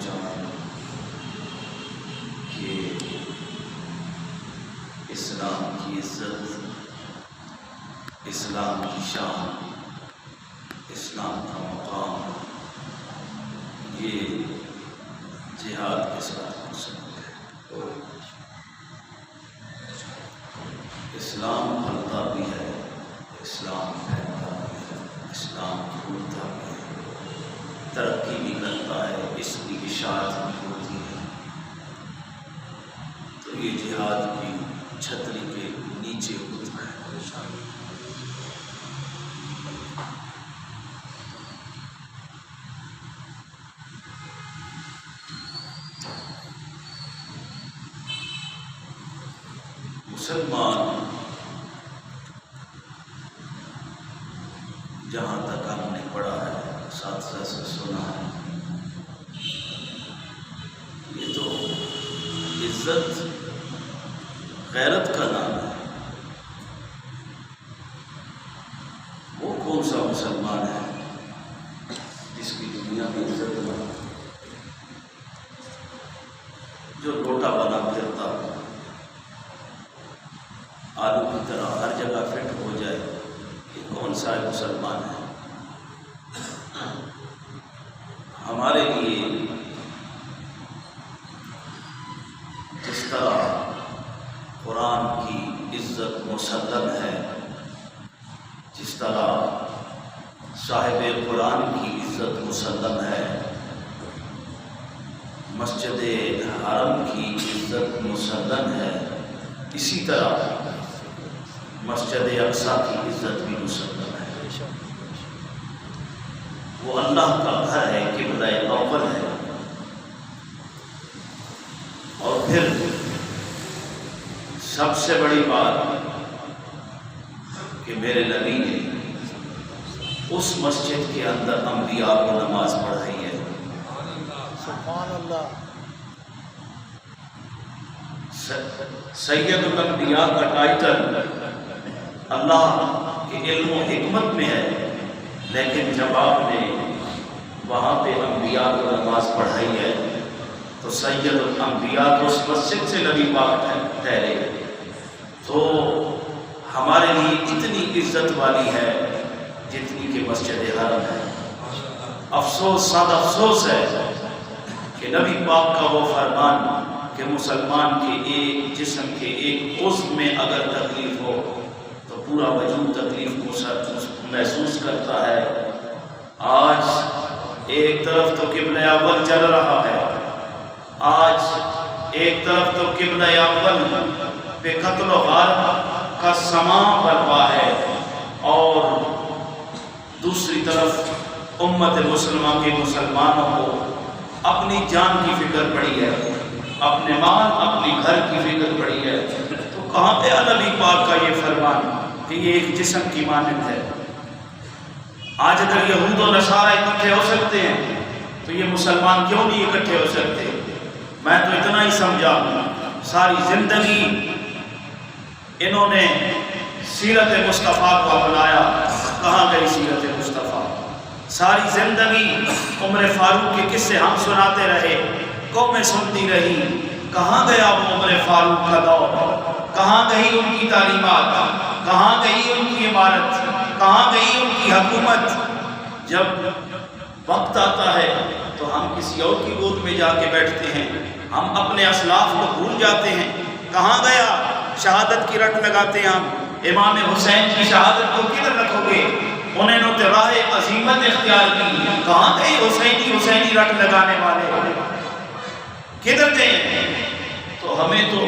چاہوں کہ اسلام کی عزت، اسلام کی شان، اسلام کا مقام یہ جہاد کے ساتھ منسلک ہے۔ اسلام پھلتا بھی ہے، اسلام پھیلتا بھی ہے، اسلام پھولتا بھی ہے، ترقی بھی کرتا ہے، اس کی اشاعت بھی ہوتی ہے۔ تو یہ جہاد کی چھتری کے نیچے ہوتا ہے۔ مسلمان جہاں تک ہم نے پڑھا ہے، اساتذہ سے سنا ہے، یہ تو عزت غیرت کا نام ہے۔ وہ کون سا مسلمان ہے جس کی دنیا میں عزت نہ ہو؟ جو لوٹا بنا پھرتا آلو کی طرح ہر جگہ فٹ ہو جائے، یہ کون سا مسلمان ہے؟ ہمارے لیے جس طرح قرآن کی عزت مسلم ہے، جس طرح صاحب قرآن کی عزت مسلم ہے، مسجد حرم کی عزت مسلم ہے، اسی طرح مسجد اقصیٰ کی عزت بھی مسلم ہے۔ وہ اللہ کا گھر ہے، قبلہ اول ہے۔ اور پھر سب سے بڑی بات کہ میرے نبی نے اس مسجد کے اندر انبیاء کو نماز پڑھائی ہے۔ سبحان اللہ۔ سید الانبیاء کا ٹائٹل اللہ کے علم و حکمت میں ہے، لیکن جب آپ نے وہاں پہ انبیاء کو نماز پڑھائی ہے تو سید الانبیاء تو اس مسجد سے نبی پاک ٹھہرے، تو ہمارے لیے اتنی عزت والی ہے جتنی کہ مسجد حرم ہے۔ افسوس، سادہ افسوس ہے کہ نبی پاک کا وہ فرمان کہ مسلمان کے ایک جسم کے ایک عضو میں اگر تکلیف ہو تو پورا وجود تکلیف کو محسوس کرتا ہے۔ آج ایک طرف تو قبلہ اول چل رہا ہے، آج ایک طرف تو قبلہ اول پہ قتل و غارت کا سماں برپا ہے، اور دوسری طرف امت مسلمہ کے مسلمانوں کو اپنی جان کی فکر پڑی ہے، اپنے مال اپنی گھر کی فکر پڑی ہے۔ تو کہاں پہ نبی پاک کا یہ فرمان کہ یہ ایک جسم کی مانند ہے؟ آج اگر یہود و نصارہ اکٹھے ہو سکتے ہیں تو یہ مسلمان کیوں نہیں اکٹھے ہو سکتے؟ میں تو اتنا ہی سمجھا، ساری زندگی انہوں نے سیرت مصطفیٰ کو اپنایا، کہاں گئی سیرت مصطفیٰ؟ ساری زندگی عمر فاروق کے قصے ہم سناتے رہے، قومیں سنتی رہی، کہاں گیا وہ عمر فاروق کا دور؟ کہاں گئی ان کی تعلیمات؟ کہاں گئی ان کی عمارت؟ کہاں گئی ان کی حکومت؟ جب وقت آتا ہے تو ہم کسی اور کی گود میں جا کے بیٹھتے ہیں، ہم اپنے اسلاف کو بھول جاتے ہیں۔ کہاں گیا شہادت کی رٹ لگاتے ہیں ہم؟ امام حسین کی شہادت کو کدھر رکھو گے؟ انہوں نے راہ عظیمت اختیار کی، کہاں گئی حسینی رٹ لگانے والے؟ کدھر گئے؟ تو ہمیں تو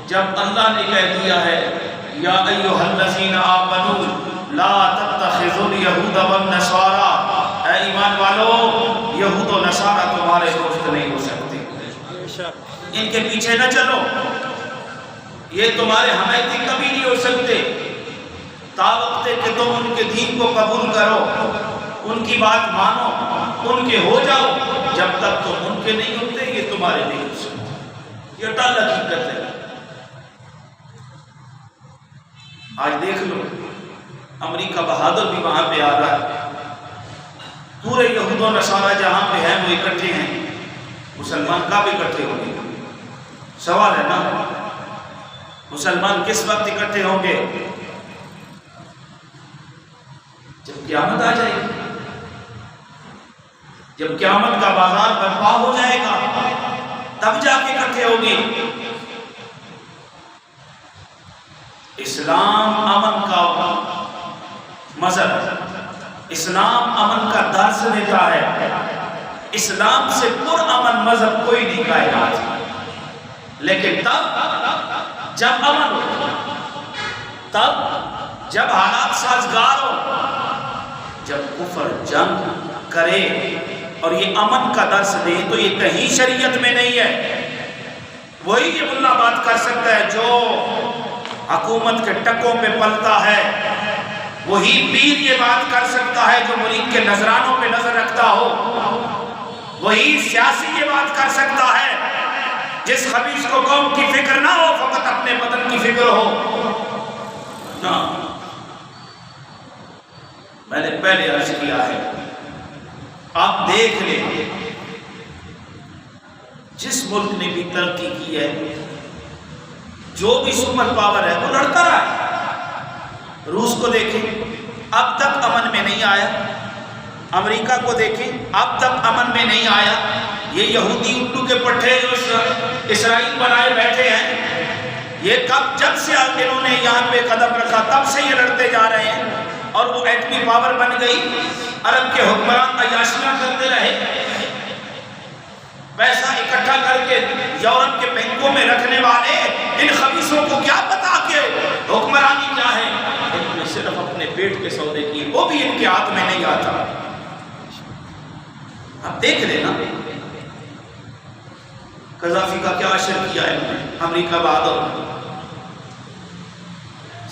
جب اللہ نے کہہ دیا ہے یا ایھا الذین آمنوا لا تتخذوا اليہود والنصارى، اے ایمان والو یہود و نصارہ تمہارے دوست نہیں ہو سکتے، ان کے پیچھے نہ چلو، یہ تمہارے حمایتی کبھی نہیں ہو سکتے۔ تا وقت کہ تم ان کے دین کو قبول کرو، ان کی بات مانو، ان کے ہو جاؤ، جب تک تم ان کے نہیں ہوتے یہ تمہارے نہیں ہو سکتے۔ یہ ٹال حقیقت ہے۔ آج دیکھ لو امریکہ بہادر بھی وہاں پہ آ رہا ہے، پورے یہود و نصارہ جہاں پہ ہیں وہ اکٹھے ہیں، مسلمان کب اکٹھے ہوں گے؟ سوال ہے نا، مسلمان کس وقت اکٹھے ہوں گے؟ جب قیامت آ جائے گی، جب قیامت کا بازار برپا ہو جائے گا تب جا کے اکٹھے ہوں گے۔ اسلام امن کا مذہب، اسلام امن کا درس دیتا ہے۔ اسلام سے پرامن مذہب کوئی نہیں کائنات، لیکن تب جب امن ہو، تب جب حالات سازگار ہو، جب کفر جنگ کرے اور یہ امن کا درس دے، تو یہ کہیں شریعت میں نہیں ہے۔ وہی یہ ملا بات کر سکتا ہے جو حکومت کے ٹکوں پہ پلتا ہے، وہی پیر یہ بات کر سکتا ہے جو مرید کے نذرانوں پہ نظر رکھتا ہو، وہی سیاسی یہ بات کر سکتا ہے جس خبیث کو قوم کی فکر نہ ہو، فقط اپنے بدن کی فکر ہو۔ نا، میں نے پہلے عرض کیا ہے، آپ دیکھ لیں جس ملک نے بھی ترقی کی ہے، جو بھی سپر پاور ہے وہ لڑتا رہا ہے۔ روس کو دیکھیں، اب تک امن میں نہیں آیا۔ امریکہ کو دیکھیں، اب تک امن میں نہیں آیا۔ یہ یہودی الو کے پٹھے جو اسرائیل بنائے بیٹھے ہیں، یہ جب سے انہوں نے یہاں پہ قدم رکھا تب سے یہ لڑتے جا رہے ہیں، اور وہ ایٹمی پاور بن گئی۔ عرب کے حکمران عیاشیاں کرتے رہے، پیسہ اکٹھا کر کے یورپ کے بینکوں میں رکھنے والے ان خبیثوں کو کیا پتا کہ حکمرانی کیا ہے؟ انہوں نے صرف اپنے پیٹ کے سودے کیے، وہ بھی ان کے ہاتھ میں نہیں آتا۔ آپ دیکھ لینا قذافی کا کیا اثر کیا ہے انہوں نے، امریکہ بہادر نے۔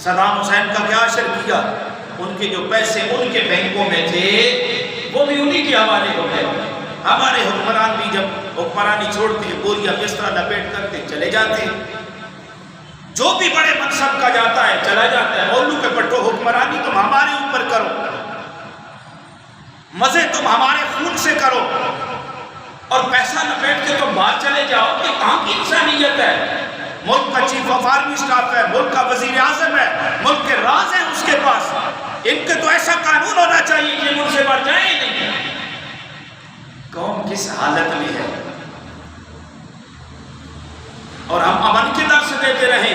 صدام حسین کا کیا اثر کیا؟ ان کے جو پیسے ان کے بینکوں میں تھے وہ بھی انہی کے حوالے ہو گئے۔ ہمارے حکمران بھی جب حکمرانی چھوڑتے ہیں بوریا بستر لپیٹ کرتے چلے جاتے ہیں، جو بھی بڑے منصب کا جاتا ہے چلا جاتا ہے۔ مولو کے پٹھو، حکمرانی تم ہمارے اوپر کرو، مزے تم ہمارے خون سے کرو، اور پیسہ لپیٹ کے تم باہر چلے جاؤ۔ یہ کہاں کی انسانیت ہے؟ ملک کا چیف آف آرمی اسٹاف ہے، ملک کا وزیر اعظم ہے، ملک کے راز ہیں اس کے پاس، ان کے تو ایسا قانون ہونا چاہیے کہ ملک سے مر جائے ہی نہیں۔ قوم کس حالت میں ہے، اور ہم امن کے درس دیتے رہے۔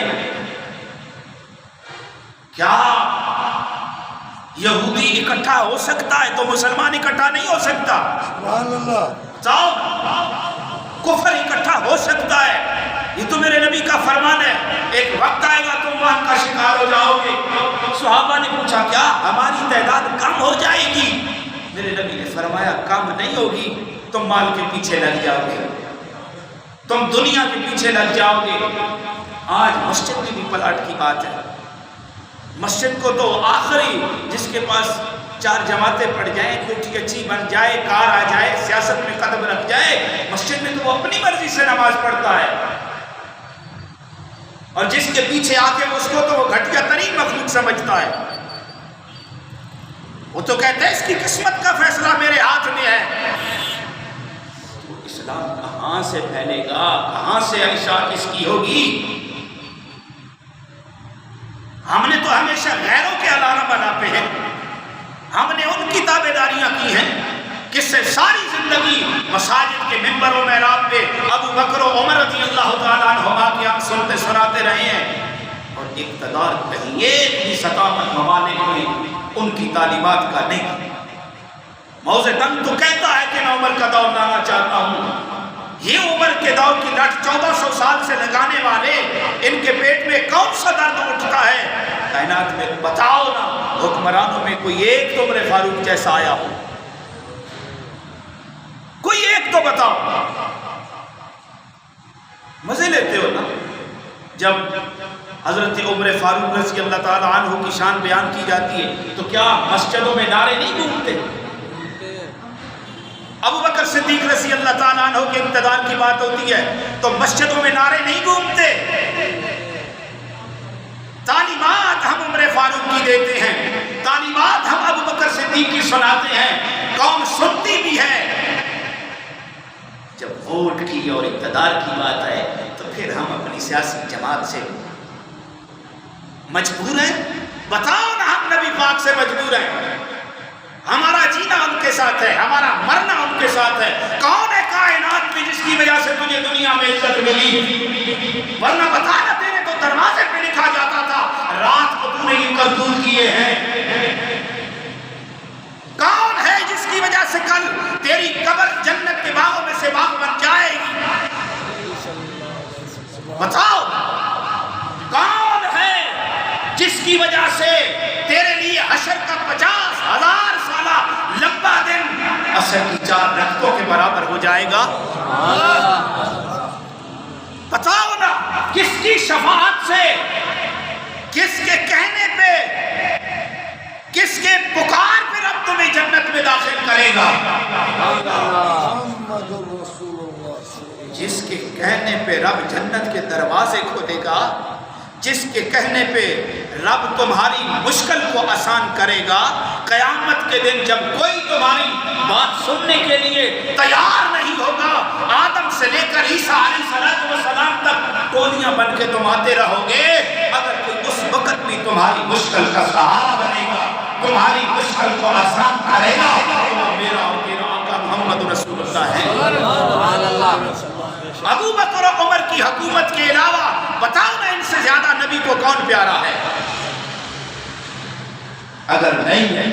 کیا یہودی اکٹھا ہو سکتا ہے تو مسلمان اکٹھا نہیں ہو سکتا؟ سبحان اللہ۔ جاؤ، کفر اکٹھا ہو سکتا ہے، یہ تو میرے نبی کا فرمان ہے۔ ایک وقت آئے گا تم وہاں کا شکار ہو جاؤ گے۔ صحابہ نے پوچھا کیا ہماری تعداد کم ہو جائے گی؟ میرے نبی نے فرمایا کم نہیں ہوگی، تم مال کے پیچھے لگ جاؤ گے، تم دنیا کے پیچھے لگ جاؤ گے۔ آج مسجد میں بھی پلاٹ کی بات ہے۔ مسجد کو تو آخری جس کے پاس 4 جماعتیں پڑ جائیں، کوٹھی اچھی بن جائے، کار آ جائے، سیاست میں قدم رکھ جائے، مسجد میں تو وہ اپنی مرضی سے نماز پڑھتا ہے، اور جس کے پیچھے آ کے اس کو تو وہ گھٹیا ترین مخلوق سمجھتا ہے۔ وہ تو کہتا ہے اس کی قسمت کا فیصلہ میرے ہاتھ میں ہے۔ تو اسلام کہاں سے پھیلے گا، کہاں سے اشاعت اس کی ہوگی؟ ہم نے تو ہمیشہ غیروں کے علامہ بناتے ہیں، ہم نے ان کی تابعداریاں کی ہیں جس سے ساری زندگی مساجد کے ممبر و محراب پہ ابو بکر و عمر رضی اللہ تعالیٰ عنہما کی ہم سنتے سناتے رہے ہیں، اور اقتدار کہیں ایک بھی ستاون ممالک میں ان کی تعلیمات کا نہیں۔ موزے تنگ تو کہتا ہے کہ میں عمر کا دور لانا چاہتا ہوں، یہ عمر کے دور کی لٹ 1400 سال سے لگانے والے ان کے پیٹ میں کون سا درد اٹھتا ہے؟ کائنات میں بتاؤ نا، حکمرانوں میں کوئی ایک تو عمر فاروق جیسا آیا ہو؟ کوئی ایک تو بتاؤ۔ مزے لیتے ہو نا جب حضرت عمر فاروق رضی اللہ تعالیٰ عنہ کی شان بیان کی جاتی ہے تو کیا مسجدوں میں نعرے نہیں گونجتے؟ ابو بکر صدیق رضی اللہ تعالیٰ عنہ کے اقتدار کی بات ہوتی ہے تو مسجدوں میں نعرے نہیں گونجتے؟ تعلیمات ہم عمر فاروق کی دیتے ہیں، تعلیمات ہم ابو بکر صدیق کی سناتے ہیں، قوم سنتی بھی ہے۔ جب وہ ووٹ کی اور اقتدار کی بات ہے تو پھر ہم اپنی سیاسی جماعت سے مجبور ہیں؟ بتاؤ نا، ہم نبی پاک سے مجبور ہیں؟ ہمارا جینا ان کے ساتھ ہے، ہمارا مرنا ان کے ساتھ ہے۔ کون ہے کائنات میں جس کی وجہ سے تجھے دنیا میں عزت ملی؟ ورنہ بتا نا، تیرے تو دروازے پہ لکھا جاتا تھا رات کو تو نے یہ کرتوت کیے ہیں۔ کون ہے جس کی وجہ سے کل تیری قبر جنت کے باغوں میں سے باغ بن جائے گی؟ بتاؤ کون ہے جس کی وجہ سے تیرے لیے حشر کا 50,000 سالہ لمبا دن عصر کی 4 رکعتوں کے برابر ہو جائے گا؟ بتاؤ نا، کس کی شفاعت سے، کس کے کہنے پہ، کس کے پکار پہ رب تمہیں جنت میں داخل کرے گا؟ جس کے کہنے پہ رب جنت کے دروازے کھولے گا، جس کے کہنے پہ رب تمہاری مشکل کو آسان کرے گا، قیامت کے دن جب کوئی تمہاری بات سننے کے لیے تیار نہیں ہوگا، آدم سے لے کر عیسیٰ علیہ السلام تک ٹولیاں بن کے تم آتے رہو گے، اگر کوئی اس وقت بھی تمہاری مشکل کا سہارا بنے گا، تمہاری مشکل کو آسان کرے گا، تو میرا اور تیرا آقا محمد رسول اللہ ہے۔ ابو بکر و عمر کی حکومت کے علاوہ بتاؤ نا، ان سے زیادہ نبی کو کون پیارا ہے؟ اگر نہیں ہے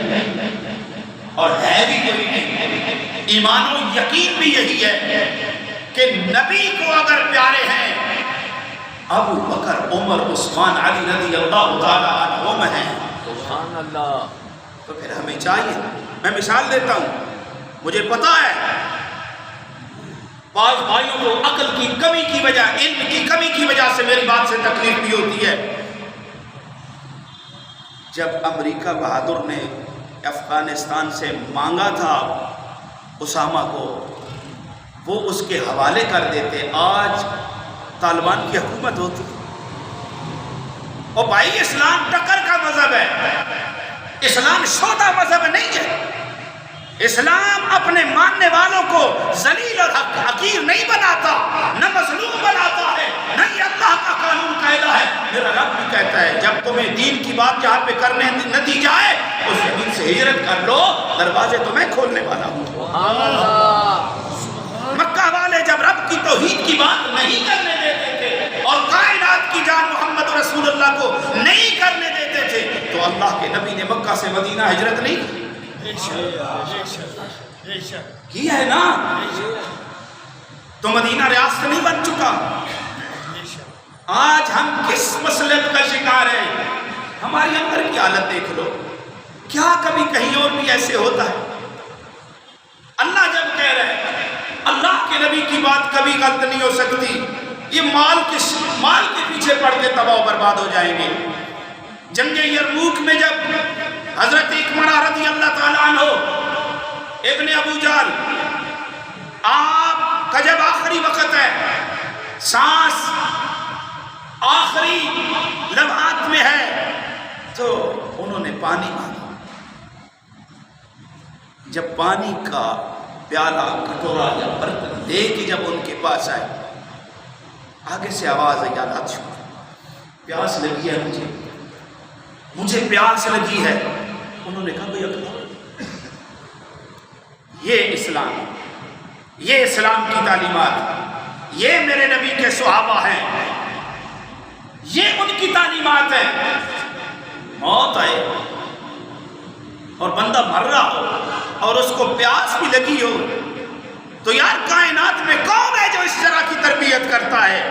اور ہے بھی کوئی نہیں، ایمان و یقین بھی یہی ہے کہ نبی کو اگر پیارے ہیں ابو بکر، عمر، عثمان، علی رضی اللہ تعالیٰ عنہم ہیں، سبحان اللہ، تو پھر ہمیں چاہیے۔ میں مثال دیتا ہوں، مجھے پتا ہے بعض بھائیوں کو عقل کی کمی کی وجہ، علم کی کمی کی وجہ سے میری بات سے تکلیف بھی ہوتی ہے۔ جب امریکہ بہادر نے افغانستان سے مانگا تھا اسامہ کو، وہ اس کے حوالے کر دیتے، آج طالبان کی حکومت ہوتی۔ اور بھائی، اسلام ٹکر کا مذہب ہے، اسلام شودہ مذہب نہیں ہے۔ اسلام اپنے ماننے والوں کو ذلیل اور حقیر نہیں بناتا، نہ مظلوم بناتا ہے، نہ یہ اللہ کا قانون قاعدہ ہے۔ میرا رب بھی کہتا ہے جب تمہیں دین کی بات جہاں پہ کرنے نہ دی جائے اس زمین سے ہجرت کر لو، دروازے تو میں کھولنے والا ہوں۔ مکہ والے جب رب کی توحید کی بات نہیں کرنے دیتے تھے اور کائنات کی جان محمد رسول اللہ کو نہیں کرنے دیتے تھے، تو اللہ کے نبی نے مکہ سے مدینہ ہجرت نہیں کی؟ کی ہے نا؟ تو مدینہ ریاست نہیں بن چکا؟ آج ہم کس مسلط کا شکار ہیں؟ ہماری اندر کی حالت دیکھ لو، کیا کبھی کہیں اور بھی ایسے ہوتا ہے؟ اللہ جب کہہ رہے ہیں اللہ کے نبی کی بات کبھی غلط نہیں ہو سکتی، یہ مال کے پیچھے پڑ کے تباہ و برباد ہو جائیں گے۔ جنگ یرموک میں جب حضرت اکمرہ رضی اللہ تعالیٰ عنہ ابن ابو جہل، آپ کا جب آخری وقت ہے، سانس آخری لمحات میں ہے، تو انہوں نے پانی مانگا۔ جب پانی کا پیالہ، کٹورا یا برتن لے کے جب ان کے پاس آئے، آگے سے آواز آئی، اللہ شکر، پیاس لگی ہے مجھے پیاس لگی ہے۔ انہوں نے کہا بھئی اکلا، یہ اسلام، یہ اسلام کی تعلیمات، یہ میرے نبی کے صحابہ ہیں، یہ ان کی تعلیمات ہیں۔ موت آئے اور بندہ مر رہا ہو اور اس کو پیاس بھی لگی ہو، تو یار کائنات میں کون ہے جو اس طرح کی تربیت کرتا ہے؟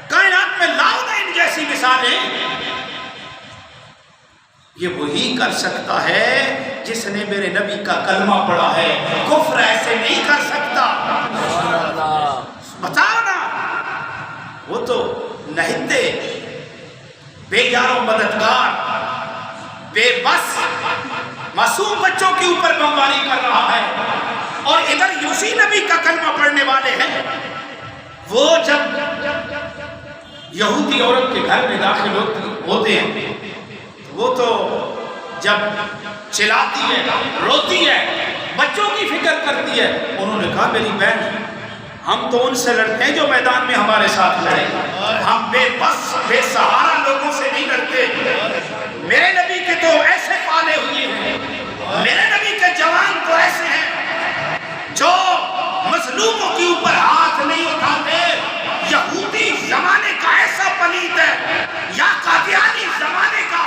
کائنات میں لاؤ نا ان جیسی مثالیں۔ یہ وہی کر سکتا ہے جس نے میرے نبی کا کلمہ پڑھا ہے، کفر ایسے نہیں کر سکتا۔ بتاؤ نا، وہ تو نہندے، بے یار و مددگار، بے بس معصوم بچوں کے اوپر بمباری کر رہا ہے، اور ادھر اسی نبی کا کلمہ پڑھنے والے ہیں۔ وہ جب یہودی عورت کے گھر میں داخل ہوتے ہیں، وہ تو جب چلاتی ہے، روتی ہے، بچوں کی فکر کرتی ہے، انہوں نے کہا میری بہن ہم تو ان سے لڑتے ہیں جو میدان میں ہمارے ساتھ لڑے. ہم بے بس بے سہارا لوگوں سے نہیں لڑتے. میرے نبی کے تو ایسے پالے ہوئے ہیں, میرے نبی کے جوان تو ایسے ہیں جو مظلوموں کے اوپر ہاتھ نہیں اٹھاتے. یہودی زمانے کا ایسا پلید ہے یا قادیانی زمانے کا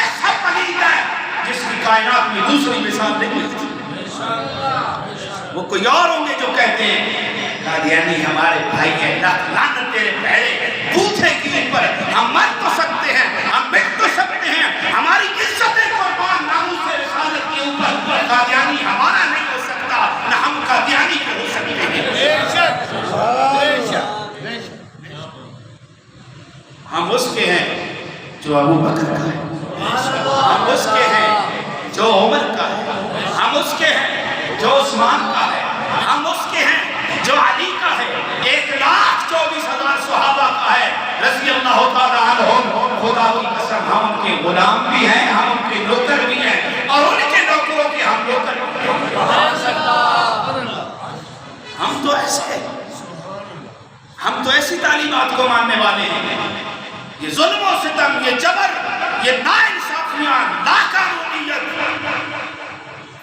ایسا پلید ہے جس کی کائنات میں دوسری مثال نہیں ملتی. وہ کوئی اور ہوں گے جو کہتے ہیں قادیانی ہمارے بھائی ہیں, لعنت تیرے پہلے بوتھے کے اوپر ہم مر تو سکتے ہیں, ہم مٹ تو سکتے ہیں, ہماری عزت قربان ناموس رسالت کے اوپر قادیانی ہمارا نہیں ہو سکتا, نہ ہم قادیانی کے ہو سکتے ہیں. ہم اس کے ہیں جو ابو بکر کا ہے, ہم اس کے ہیں جو عمر کا ہے, ہم اس کے ہیں جو عثمان کا ہے, ہم اس کے ہیں جو علی کا ہے, 1,24,000 صحابہ کا ہے رضی اللہ تعالیٰ عنہم. خدا کی قسم ہم ان کے غلام بھی ہیں, ہم ان کے نوکر بھی ہیں, اور ان کے نوکروں کے ہم نوکر بھی ہیں. ہم تو ایسے ہیں, ہم تو ایسی تعلیمات کو ماننے والے ہیں. یہ ظلم و ستم, یہ جبر, یہ ناانصافیاں, لاقانونیت,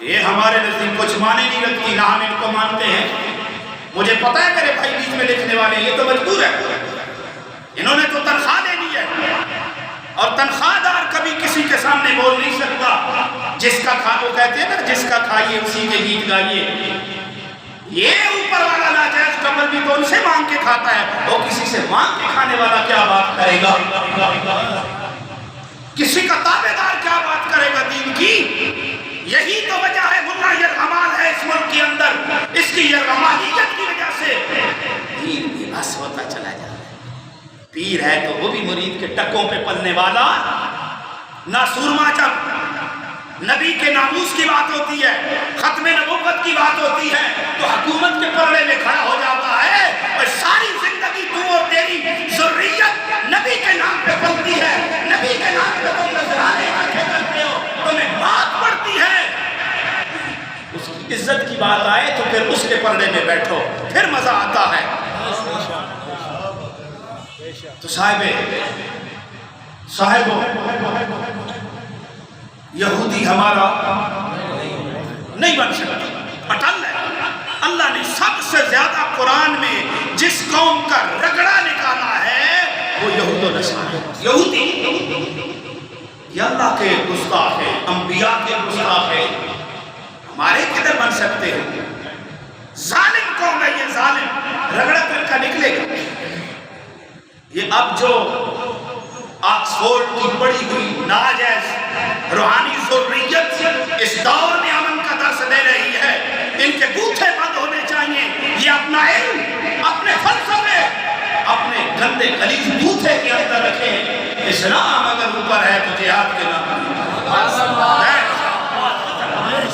یہ ہمارے نزدیک کچھ معنی نہیں رکھتی, نہ ہم ان کو مانتے ہیں. مجھے پتا ہے میرے بھائی بیچ میں لکھنے والے یہ تو مجبور ہے, انہوں نے تو تنخواہ دینی ہے, اور تنخواہ دار کبھی کسی کے سامنے بول نہیں سکتا. جس کا کھا, وہ کہتے ہیں نا جس کا کھائیے اسی کے گیت گائیے. یہ اوپر والا ناجائز قبر بھی تو ان سے مانگ کے کھاتا ہے, وہ کسی سے مانگ کے کھانے والا کیا بات کرے گا, کسی کا تابعدار کیا بات کرے گا دین کی. یہی تو وجہ ہے ملا یرغمال ہے اس ملک کے اندر, اس کی یرغمالیت کی وجہ سے دین بھی بس ہوتا چلا جا رہا ہے. پیر ہے تو وہ بھی مرید کے ٹکوں پہ پلنے والا. نہ سورما جب نبی کے ناموس کی بات ہوتی ہے, ختم نبوت کی بات ہوتی ہے, تو حکومت کے پردے میں کھڑا ہو جاتا ہے, اور ساری زندگی تو اور تیری ذریت نبی کے نام پہ پلتی ہے, نبی کے نام پہ تم نذرانے آنکھیں کرتے ہو, تمہیں بات پڑتی ہے. اس کی عزت کی بات آئے تو پھر اس کے پردے میں بیٹھو, پھر مزہ آتا ہے. تو صاحبوں یہودی ہمارا نہیں بن سکتا, اٹل ہے. اللہ نے سب سے زیادہ قرآن میں جس قوم کا رگڑا نکالا ہے وہ یہود و نصارہ. یہودی یہ اللہ کے گستاخ ہیں, انبیاء کے گستاخ ہیں, ہمارے کدھر بن سکتے ہیں. ظالم قوم ہے یہ, ظالم رگڑا کر کا نکلے گا. یہ اب جو آکسفورڈ کی پڑی ہوئی ناجائز روحانی ذریت اس دور میں امن کا درس دے رہی ہے, ان کے بوتھے بند ہونے چاہیے. یہ اپنا علم, اپنے فلسفے, اپنے گندے غلیظ بوتھے کے اندر رکھیں. اسلام اگر اوپر ہے تو جہاد کے نام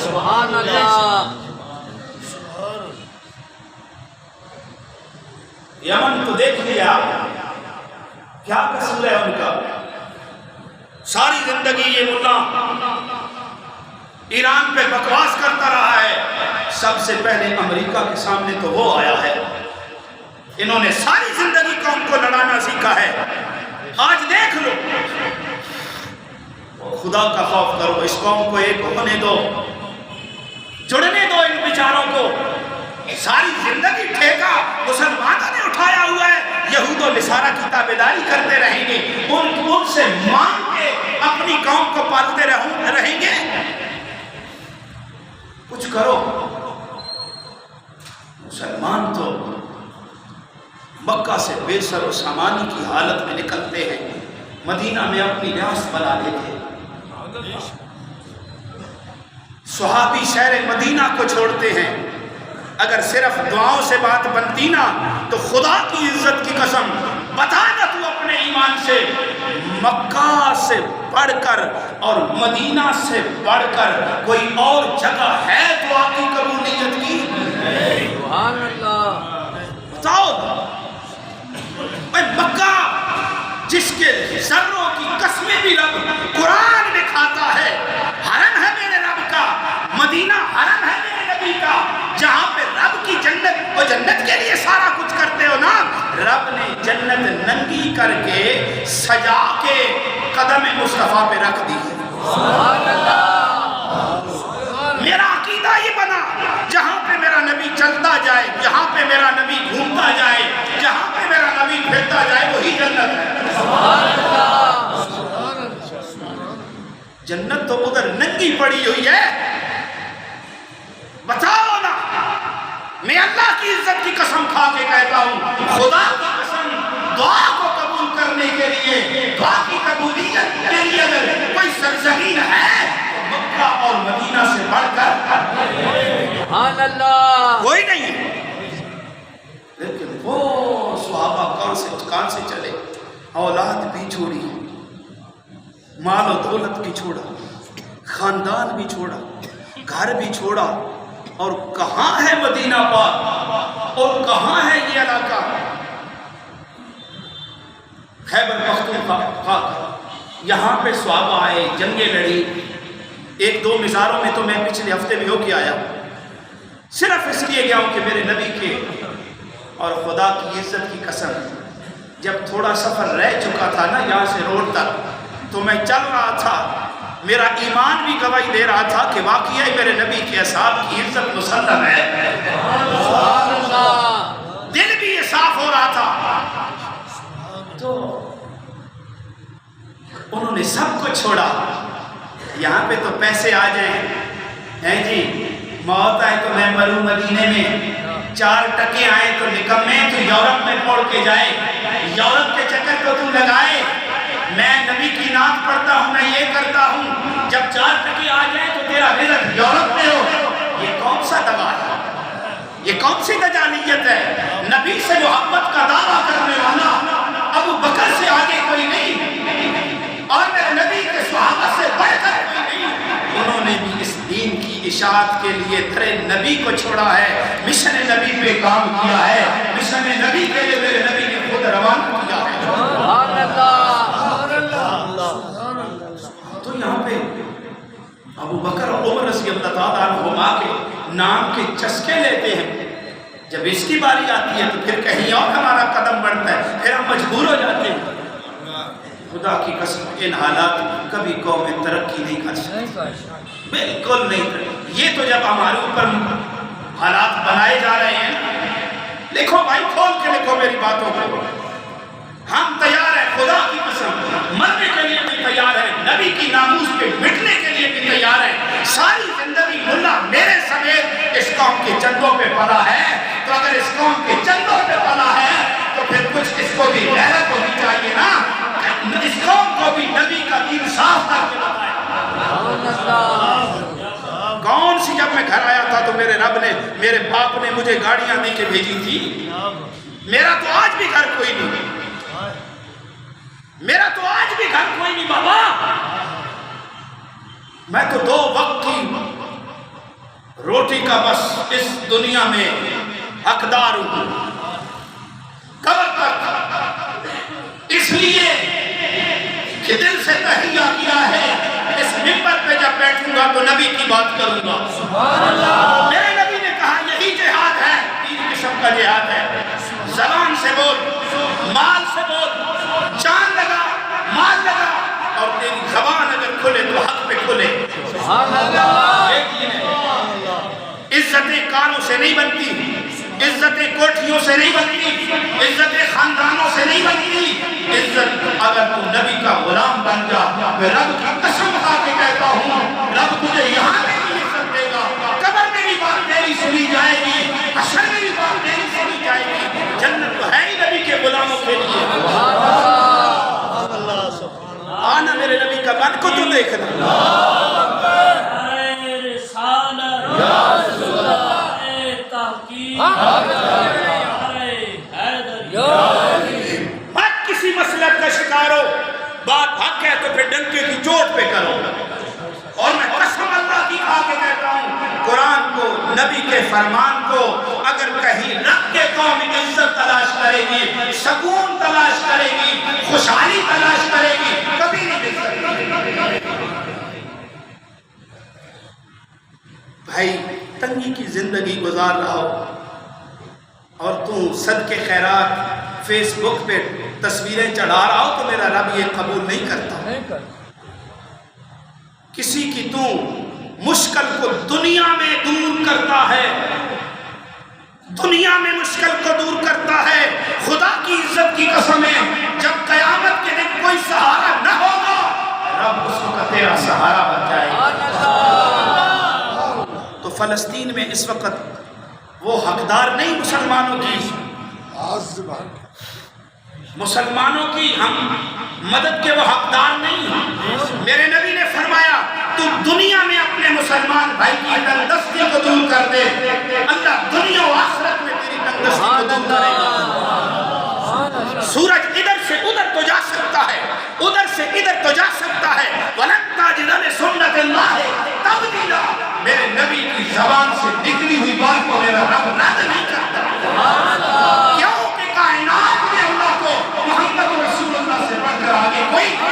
سبحان اللہ. یمن تو دیکھ لیا کیا قصور ہے ان کا. ساری زندگی یہ ملا ایران پہ بکواس کرتا رہا ہے. سب سے پہلے امریکہ کے سامنے تو وہ آیا ہے. انہوں نے ساری زندگی قوم کو لڑانا سیکھا ہے. آج دیکھ لو, خدا کا خوف کرو, اس قوم کو ایک ہونے دو, جڑنے دو ان بیچاروں کو. ساری زندگی ٹھیکہ مسلمانوں نے اٹھایا ہوا ہے, یہود و نصارہ کی تابعداری کرتے رہیں گے, ان سے مانگ کے اپنی قوم کو پالتے رہیں گے. کچھ کرو. مسلمان تو مکہ سے بے سر و سامانی کی حالت میں نکلتے ہیں, مدینہ میں اپنی ریاست بنا لیتے. صحابی شہر مدینہ کو چھوڑتے ہیں. اگر صرف دعاؤں سے بات بنتی نا تو خدا کی عزت کی قسم بتا نا تو اپنے ایمان سے, مکہ سے بڑھ کر اور مدینہ سے بڑھ کر کوئی اور جگہ ہے دعا کی قبولیت کی؟ سبحان اللہ. بتاؤ. مکہ جس کے ذروں کی قسمیں بھی رب قرآن میں کھاتا ہے, حرم ہے میرے رب کا. مدینہ حرم ہے میرے نبی کا, جہاں پہ رب کی جنت, اور جنت کے لیے سارا رب نے جنت ننگی کر کے سجا کے قدم مصطفیٰ پہ رکھ دی ہے۔ میرا عقیدہ یہ بنا، جہاں پہ میرا نبی چلتا جائے، جہاں پہ میرا نبی گھومتا جائے، جہاں پہ میرا نبی پھرتا جائے، وہی جنت ہے۔ جنت تو ادھر ننگی پڑی ہوئی ہے، بتاؤ نا۔ میں اللہ کی عزت کی قسم کھا کے کہتا ہوں، خدا کی قسم، دعا کو قبول کرنے کے لیے، دعا کی قبولیت کے لیے اگر کوئی سرزمین ہے تو مکہ اور مدینہ سے بڑھ کر سبحان اللہ کوئی نہیں ہے۔ لیکن وہ صحابہ کہاں سے چلے، اولاد بھی چھوڑی، مال و دولت بھی چھوڑا، خاندان بھی چھوڑا، گھر بھی چھوڑا، اور کہاں ہے مدینہ پاک اور کہاں ہے یہ علاقہ خیبر پختونخوا۔ یہاں پہ صحابہ آئے، جنگیں لڑی۔ ایک دو مزاروں میں تو میں پچھلے ہفتے میں ہو کے آیا، صرف اس لیے گیا ہوں کہ میرے نبی کے اور خدا کی عزت کی قسم، جب تھوڑا سفر رہ چکا تھا نا یہاں سے روڈ تک، تو میں چل رہا تھا، میرا ایمان بھی گواہی دے رہا تھا کہ واقعی میرے نبی کے اصحاب کی عزت مسلم ہے، دل بھی یہ صاف ہو رہا تھا۔ تو انہوں نے سب کو چھوڑا۔ یہاں پہ تو پیسے آ جائیں، ہیں جی، موت آئے تو میں مروں مدینے میں، 4 ٹکے آئے تو نکمے تو یورپ میں پڑھ کے جائے، یورپ کے چکر کو تو لگائے، میں نبی کی نعت پڑھتا ہوں، میں یہ کرتا ہوں، جب 4 ٹکے آ جائیں تو تیرا رزق یورپ میں ہو۔ یہ کون سا دغا ہے، یہ کون سی دجالیت ہے؟ نبی سے محبت کا دعویٰ کرنے والا ابو بکر سے آگے کوئی نہیں، اور میرے نبی کے صحابہ سے بڑھ کر کوئی نہیں۔ انہوں نے بھی اس دین کی اشاعت کے لیے تھرے نبی کو چھوڑا ہے، مشن نبی پہ کام کیا ہے، مشن نبی کے لیے میرے نبی نے خود روانہ کیا ہے۔ سبحان اللہ۔ تو یہاں پہ ابو بکر اور عمر رضی اللہ تعالیٰ عنہما کے نام کے چسکے لیتے ہیں، جب اس کی باری آتی ہے تو پھر کہیں اور ہمارا قدم بڑھتا ہے، پھر ہم مجبور ہو جاتے ہیں۔ خدا کی قسم ان حالات میں کبھی قوم ترقی نہیں کر سکتی، بالکل نہیں۔ یہ تو جب ہمارے اوپر حالات بنائے جا رہے ہیں، لکھو بھائی، کھول کے لکھو میری باتوں کو، ہم تیار ہیں، خدا کی قسم مرنے کے لیے بھی تیار ہیں، نبی کی ناموس پہ مٹنے کے لیے بھی تیار ہیں۔ ساری زندگی ملا میرے سمیت اس قوم کے چندوں پہ پلا ہے، تو اگر اس قوم کے چندوں پہ پلا ہے تو پھر کچھ اس کو بھی غیرت ہونی چاہیے نا، اس قوم کو بھی نبی کا دین صاف کر کے بتائے۔ کون سی، جب میں گھر آیا تھا تو میرے رب نے، میرے باپ نے مجھے گاڑیاں دے کے بھیجی تھی، میرا تو آج بھی گھر کوئی نہیں، میرا تو آج بھی گھر کوئی نہیں بابا، میں تو 2 وقت کی روٹی کا بس اس دنیا میں حقدار ہوں، قبر تک، اس لیے کہ دل سے تہیہ کیا ہے اس منبر پہ جب بیٹھوں گا تو نبی کی بات کروں گا۔ میرے نبی نے کہا یہی جہاد ہے، 3 قسم کا جہاد ہے، زبان سے بول، مال سے بول، جان لگا، مال لگا، اور تیری زبان اگر کھلے تو حق پہ کھلے۔ عزتیں کاروں سے نہیں بنتی، عزتیں کوٹھیوں سے نہیں بنتی، عزتیں خاندانوں سے نہیں بنتی، عزت اگر تو نبی کا غلام بن جا، میں رب کی قسم کھا کے کہتا ہوں، رب تجھے یہاں میں بھی عزت دے گا، قبر میں بھی بات تیری سنی جائے گی، حشر میں بھی بات تیری سنی جائے گی۔ جنت تو ہے ہی نبی کے غلاموں کے لیے۔ آنا میرے نبی کا بن کو تو دیکھنا۔ مت کسی مسلک کا شکار ہو، بات حق ہے تو پھر ڈنکے کی چوٹ پہ کرو، اور میں قسم اللہ کی کھا کے کہتا ہوں، قرآن کو، نبی کے فرمان کو اگر کہیں رکھ کے قوم عزت تلاش کرے گی، سکون تلاش کرے گی، خوشحالی تلاش کرے گی، کبھی نہیں مل سکتی۔ بھائی تنگی کی زندگی گزار رہا ہو اور تم صدقے خیرات فیس بک پہ تصویریں چڑھا رہا ہو تو میرا رب یہ قبول نہیں کرتا۔ کسی کی تو مشکل کو دنیا میں دور کرتا ہے، دنیا میں مشکل کو دور کرتا ہے، خدا کی عزت کی قسم ہے جب قیامت کے دن کوئی سہارا نہ ہوگا رب اس کو تیرا سہارا بن جائے گا۔ تو فلسطین میں اس وقت وہ حقدار نہیں مسلمانوں کی ہم مدد کے وہ حقدار نہیں۔ میرے نبی نے فرمایا تو دنیا میں اپنے مسلمان بھائی کی تنگدستی کو دور کر دے، اللہ دنیا و آخرت میں تیری تنگدستی کو دور کرے گا۔ سورج ادھر سے ادھر تو جا سکتا ہے، ادھر سے ادھر تو جا سکتا ہے، وَلَن تَجِدَ لِسُنَّتِ اللَّهِ تَبْدِيلًا۔ میرے نبی کی زبان سے نکلی ہوئی بات کو میرا رب رد نہیں کرتا، کیونکہ کائنات میں اللہ کو محمد رسول اللہ سے بڑھ کر آگے کوئی نہیں۔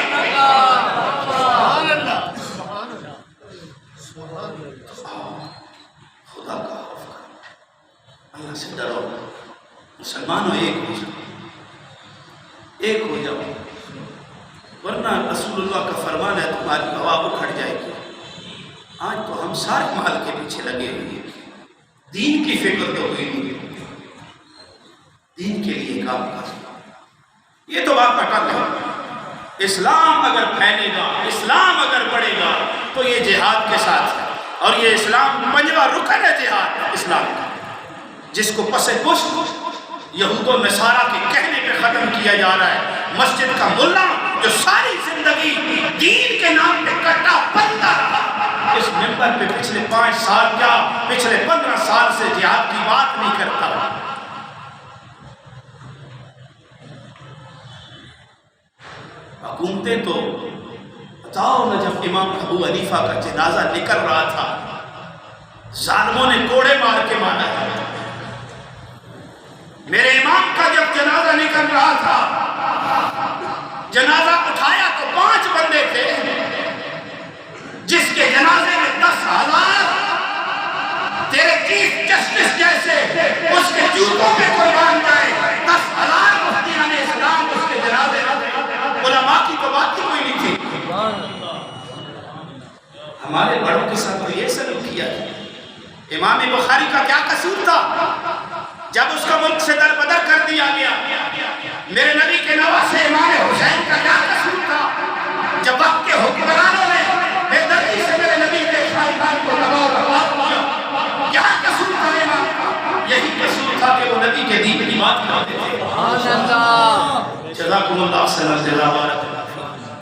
خدا کا خوف کرو، اللہ سے ڈرو، مسلمانوں ایک ہو جاؤ، ایک ہو جاؤ، ورنہ رسول اللہ کا فرمان ہے تمہاری ہوا اکھڑ جائے گی۔ آج تو ہم سارے مال کے پیچھے لگے ہوئے ہیں، دین کی فکر تو ہوئی نہیں، دین کے لیے کام کر، یہ تو بات اٹل ہے۔ اسلام اگر پھیلے گا، اسلام اگر بڑھے گا تو یہ جہاد کے ساتھ ہے، اور یہ اسلام پنجواں رکن ہے جہاد اسلام کا، جس کو پس پشت یہود و نصارہ کے کہنے پہ ختم کیا جا رہا ہے۔ مسجد کا ملا جو ساری زندگی دین کے نام پہ کٹا بنتا رہا، اس منبر پہ پچھلے 5 سال کیا پچھلے 15 سال سے جہاد کی بات نہیں کرتا۔ حکومتیں تو بتاؤ نہ، جب امام ابو حنیفہ کا جنازہ نکل رہا تھا ظالموں نے کوڑے مار کے مارا ہے۔ میرے امام کا جب جنازہ نکل رہا تھا، جنازہ اٹھایا تو 5 بندے تھے، جس کے جنازے میں 10,000 تیرے چیف جسٹس جیسے اس کے جوتوں پہ قربان جائے، 10,000 مفتیان اسلام اس کے جنازے میں، علماء کی تو بات ہی کوئی نہیں تھی۔ ہمارے بڑوں کے ساتھ تو یہ سلوک کیا ہے۔ امام بخاری کا کیا قصور تھا جب اس کا ملک سے در بدر کر دیا گیا؟ میرے نبی کے نواسے امام حسین کا کیا قصور تھا جب وقت کے حکمرانوں نے بے دردی سے میرے نبی کے خاندان کو دباؤ برباد کیا؟ کیا قصور تھا امام کا؟ یہی قصور تھا کہ وہ نبی کے دین کی بات کرتے تھے۔ جزاکم اللہ خیرا، جزاک اللہ۔